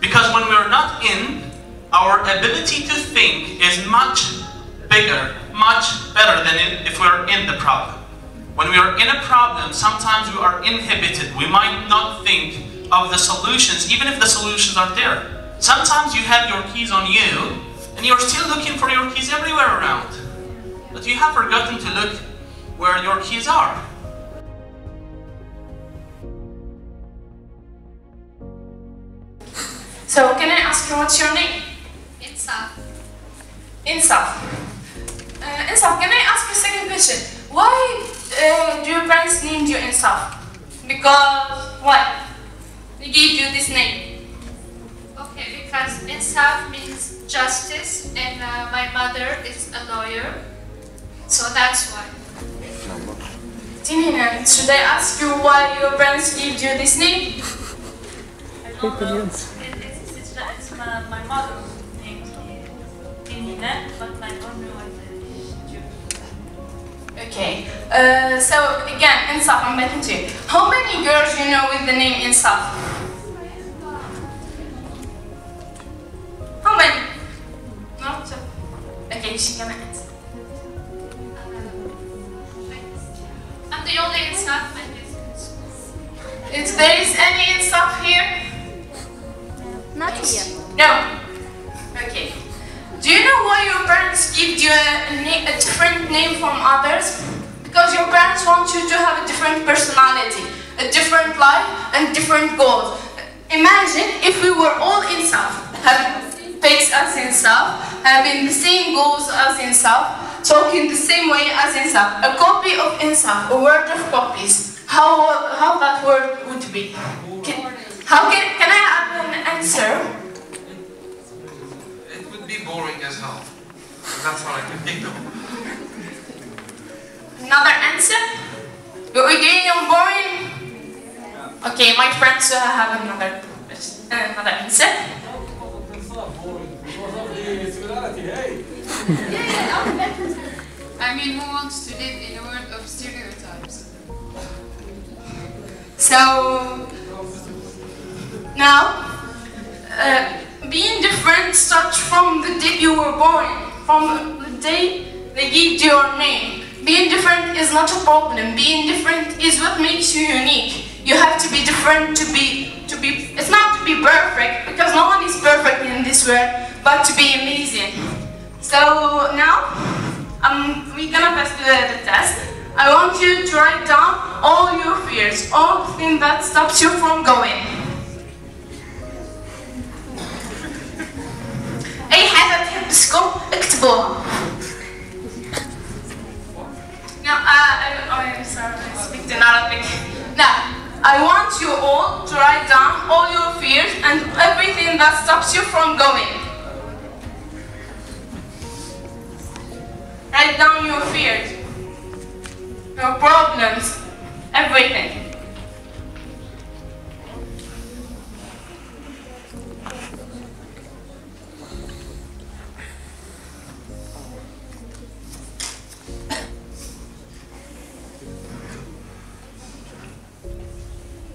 Because when we're not in, our ability to think is much bigger, much better than if we're in the problem. When we are in a problem, sometimes we are inhibited. We might not think of the solutions, even if the solutions are there. Sometimes you have your keys on you, and you're still looking for your keys everywhere around. But you have forgotten to look where your keys are. So, can I ask you what's your name? Insaf. Insaf. Insaf, can I ask you a second question? Why do your parents named you Insaf? Because, why? They gave you this name. Okay, because Insaf means justice, and my mother is a lawyer, so that's why. Tinina, should I ask you why your parents gave you this name? I don't know. It's my mother's name, Tinina, but I don't know what it is. Okay. So again, Insaf, I'm back to you. How many girls you know with the name Insaf? How many? Not so. Okay, she's gonna answer. I'm the only Insaf in this. Is there any Insaf here? Not here. No. Okay. Do you know why your parents give you a different name from others? Because your parents want you to have a different personality, a different life, and different goals. Imagine if we were all Insaf, having face as Insaf, having the same goals as Insaf, talking the same way as Insaf, a copy of Insaf, a word of copies. How that word would be? Can I have an answer? It would be boring as hell. that's all I can think of. Another answer? You're again boring? Okay, my friends have another answer. I mean, who wants to live in a world of stereotypes? So, now, being different starts from the day you were born, from the day they gave you your name. Being different is not a problem. Being different is what makes you unique. You have to be different to be. It's not to be perfect, because no one is perfect in this world, but to be amazing. So now, we're gonna pass the test. I want you to write down all your fears, all the things that stops you from going. أي حاجة تحبسكم اكتبوها. Now, I'm sorry, I speak in Arabic. Now, I want you all to write down all your fears and everything that stops you from going. Write down your fears, your problems, everything.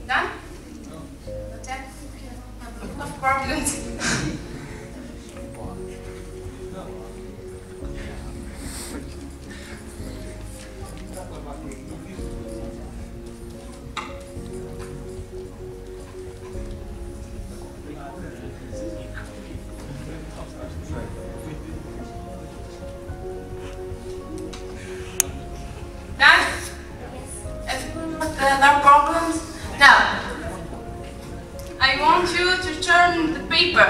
Done? Okay. No problems. Done? Everyone with their problems? Now, I want you to turn the paper.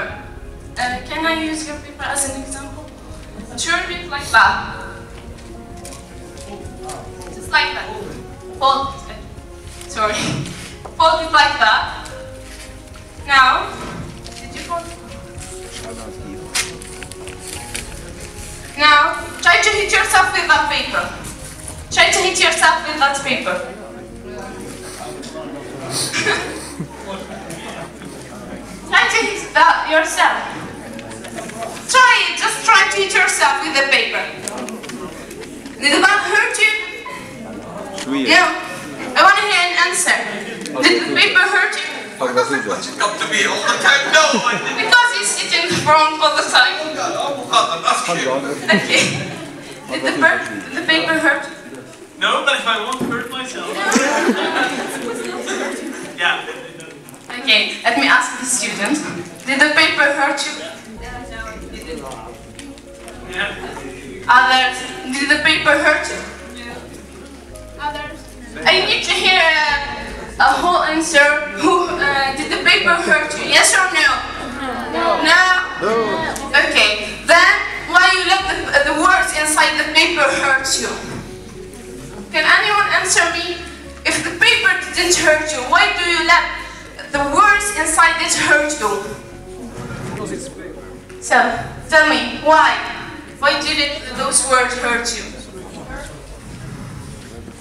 Can I use your paper as an example? Turn it like that. Just like that. Fold it. Sorry. Fold it like that. Now, did you fold it? Now, try to hit yourself with that paper. Try to hit yourself with that paper. Try to hit that yourself. Try it, just try to hit yourself with the paper. Did that hurt you? No. I want to hear an answer. Did the paper hurt you? Why does it come to me all the time? No, I didn't. Because you sit in front all the time. Okay. Did the paper hurt? No, but if I won't hurt myself. Yeah. Okay, let me ask the student. Did the paper hurt you? Yeah. Others, did the paper hurt you? Others. I need to hear a whole answer. Who did the paper hurt you? Yes or no? No. Okay. Then why you let the words inside the paper hurt you? Can anyone answer me? If the paper didn't hurt you, why do you let the words inside it hurt you? So, tell me, why? Why did those words hurt you?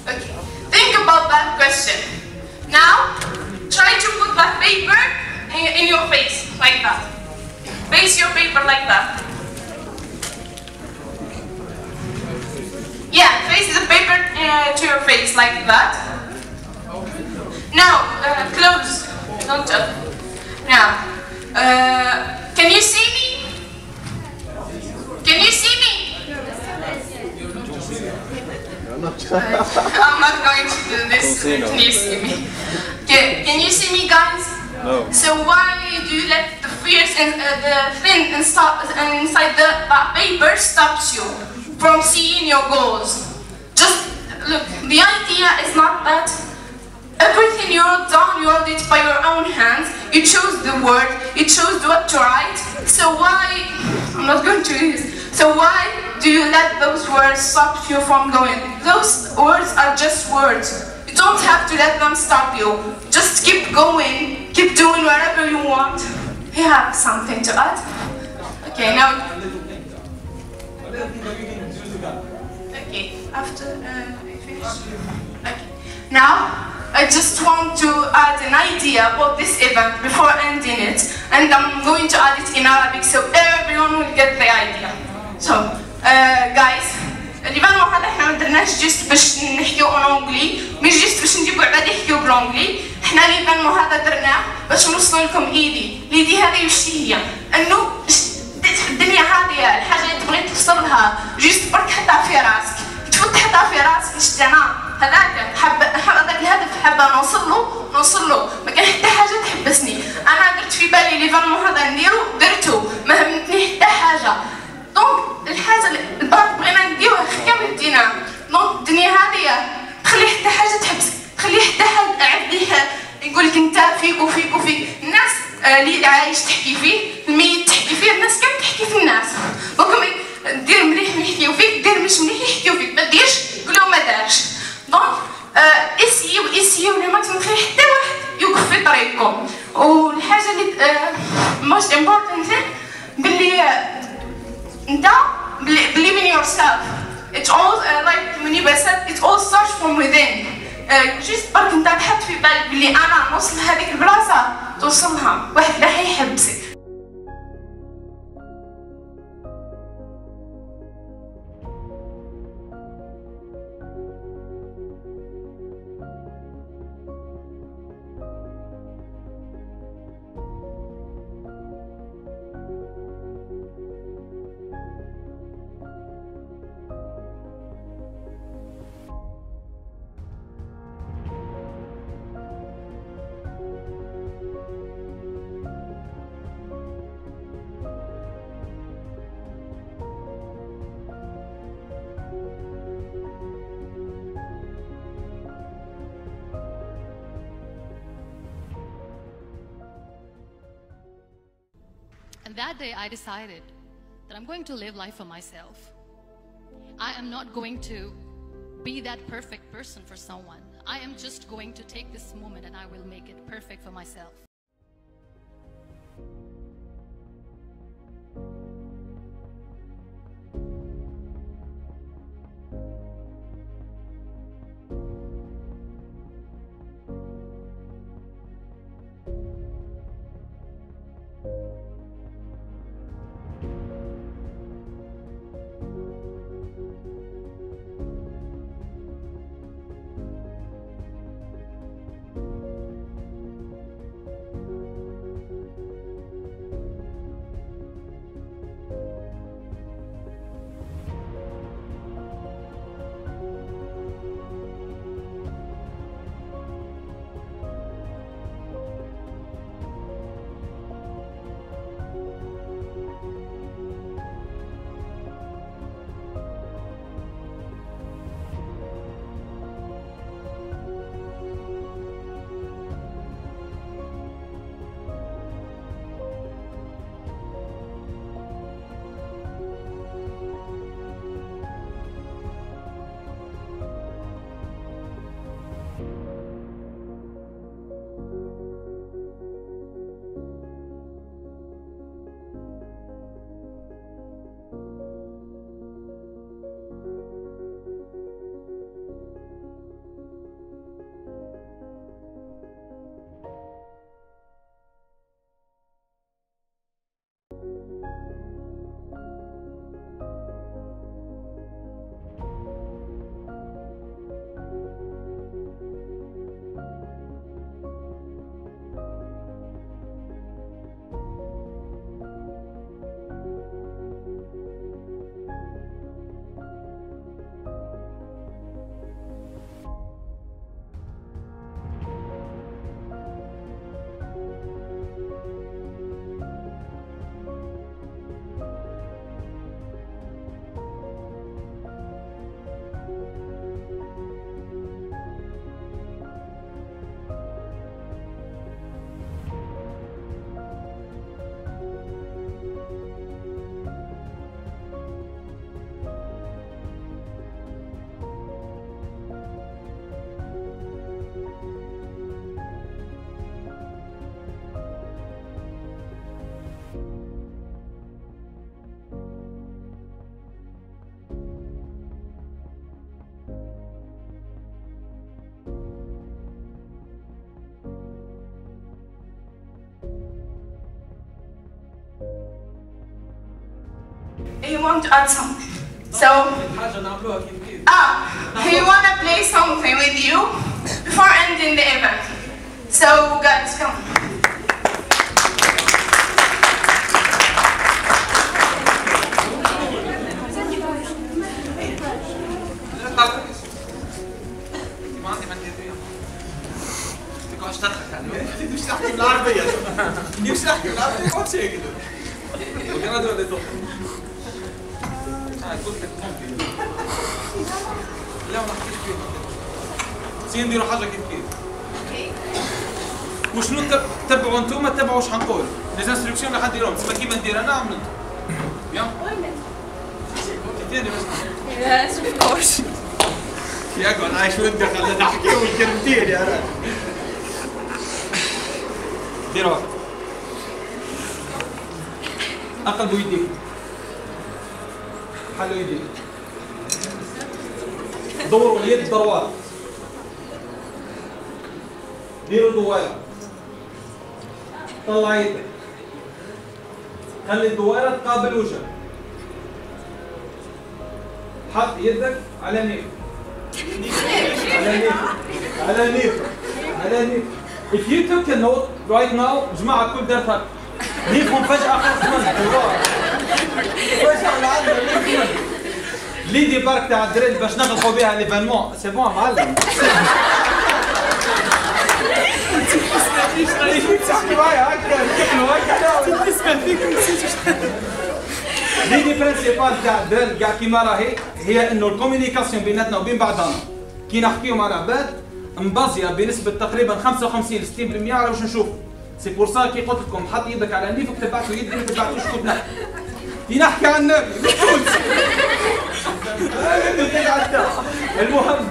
Okay, think about that question. Now, try to put that paper in your face, like that. Face your paper like that. Yeah, face the paper to your face, like that. Now, close. Don't touch. Now, can you see me? Can you see me? I'm not going to do this. Can you see me? Can you see me, guys? No. So why do you let the fears and the thing inside the paper stops you from seeing your goals? Just look. The idea is not that everything you wrote down, you wrote it by your own hands. You chose the word. You chose what to write. So why? I'm not going to do this. So why do you let those words stop you from going? Those words are just words. You don't have to let them stop you. Just keep going. Keep doing whatever you want. You have something to add? Okay, now. after I finish? Okay. Now, I just want to add an idea about this event before ending it, and I'm going to add it in Arabic so everyone will get the idea. So, guys, الإيفان هذا احنا ما درناش جست باش نحكيو اونجلي، مش جست باش نجيبو عباد يحكيو بالانجلي، احنا الإيفان هذا درناه باش نوصلوا لكم ايدي هذه وش هي؟ انه الدنيا هذه الحاجة اللي تبغي توصلها جست برك حطها في راسك، تفوت تحطها في راسك اش انا هذاك هذاك الهدف حابه نوصل له، ما كان حتى حاجه تحبسني، انا درت في بالي ليفينمون هذا نديرو درتو، ما همتني حتى حاجه، دونك الحاجه اللي البرك بغينا نديوها خير دينا، دونك الدنيا هذه تخلي حتى حاجه تحبسك، تخلي حتى حد قاعد يقول لك انت فيك وفيك وفيك، الناس اللي عايش تحكي فيه، الميت تحكي فيه، الناس كامل تحكي في الناس، دونك دير مليح يحكيو فيك، دير مش مليح يحكيو فيك، ما ديرش قولوا ما دارش، دونك اسيو لو ماكسيموم تخلي حتى واحد يوقف في طريقكم، والحاجه اللي موست امبورتانت باللي انت believe in yourself. It's all like when you said it all starts from within. Just برك انت تحط في بالك بلي انا نوصل هذيك البلاصه توصلها، واحد لا حيحبسك. And that day I decided that I'm going to live life for myself. I am not going to be that perfect person for someone. I am just going to take this moment and I will make it perfect for myself. want to add something. So, he wanna play something with you before ending the event. So, guys, come. مش تحكي بالعربية مش تحكي بالعربية قول شيء كده وكمان ولا تقول قلت لك ممكن لا ما نحكيش فيهم سي نديروا حاجة كيف وشنو تبعوا انتم ما تتبعوا واش حنقول لي انستركسيون اللي حنديرهم تسمى كيما ندير انا عملت يا ثاني بس شوف كوش يا اقعد عايش ودي خلينا نحكي والكلمتين يا راجل ديروا اقلبوا يديك حلوا يديك دوروا اليد دوار ديروا دوائر طلع يدك خلي الدوائر تقابل وجهك حط يدك على نيف على نيف على نيف على نيف. If you took a note right now جماعة كل درس هكا نيفهم فجأة خلص منك فجأة لعندنا نيف منك ليدي بارك تاع الدريل باش نغلقوا بها ليفينمون سي بون معلم تحكي معايا هكا تحكوا هكا تسمع فيك ليدي برينسيبال تاع الدريل كاع كيما راهي هي انه الكوميونيكاسيون بيناتنا وبين بعضنا كي نحكيو مع العباد مبازيه بنسبه تقريبا 55 ل 60% على واش نشوفوا. سي بور سا كي قلت لكم حط يدك على نيفك تبعتوا يدك ما تبعتوش كنت نحكي. نحكي عن النبي المهم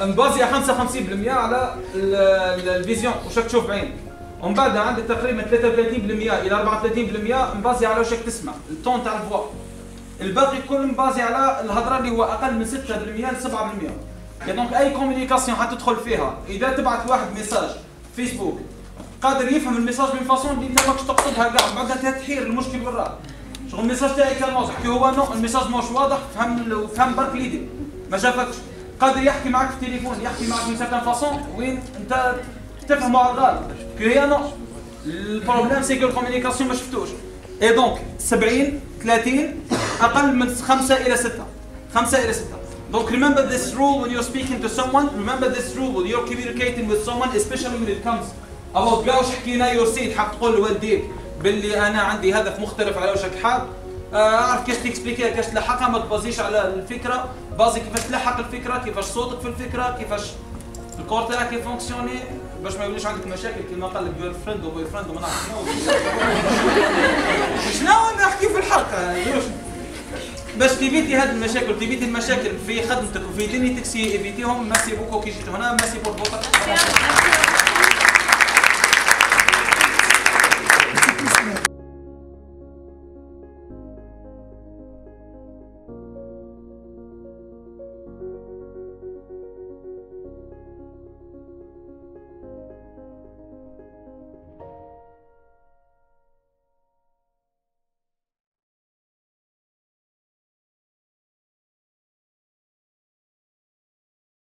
مبازيه 55% على الفيزيون واش تشوف بعينك. ومن بعد عندك تقريبا 33% الى 34% مبازي على واش تسمع، التون تاع الفوا. الباقي كل مبازي على الهضره اللي هو اقل من 6% ل 7%. دونك اي كوميونيكاسيون حتدخل فيها، اذا تبعت لواحد ميساج فيسبوك قادر يفهم الميساج من فاصون اللي انت ماكش تقصدها كاع، بعدها تحير المشكل وراك. شغل الميساج تاعي كان واضح، كي هو نو الميساج ماهوش واضح، فهم برك ليدي ما شافكش. قادر يحكي معك في التليفون، يحكي معك من سيرتان فاصون وين انت تفهموا على الغالب. كي هي نو البروبليم سي كو الكوميونيكاسيون ما شفتوش. اي دونك 70 30 اقل من 5 الى 6 5 الى 6. Donc remember this rule when you're speaking to someone. Remember this rule when you're communicating with someone, especially when it comes about كاع واش حكينا يورسيد حاب تقول لوالديك باللي انا عندي هدف مختلف على واش حاب. اعرف كيفاش تكسبليكيها، كيفاش تلحقها، ما تبازيش على الفكره، بازي كيفاش تلحق الفكره، كيفاش صوتك في الفكره، كيفاش الكور تاعك يفونكسيوني باش ما يوليش عندك مشاكل كيما قال لك جيرل فريند وبوي فريند وما نعرف شنو نحكي في الحلقه باش تيفيتي هاد المشاكل، تيفيتي المشاكل في خدمتك وفي دنيتك. سي ايفيتيهم. ميرسي بوكو كي جيتوا هنا. ميرسي بور فوتر.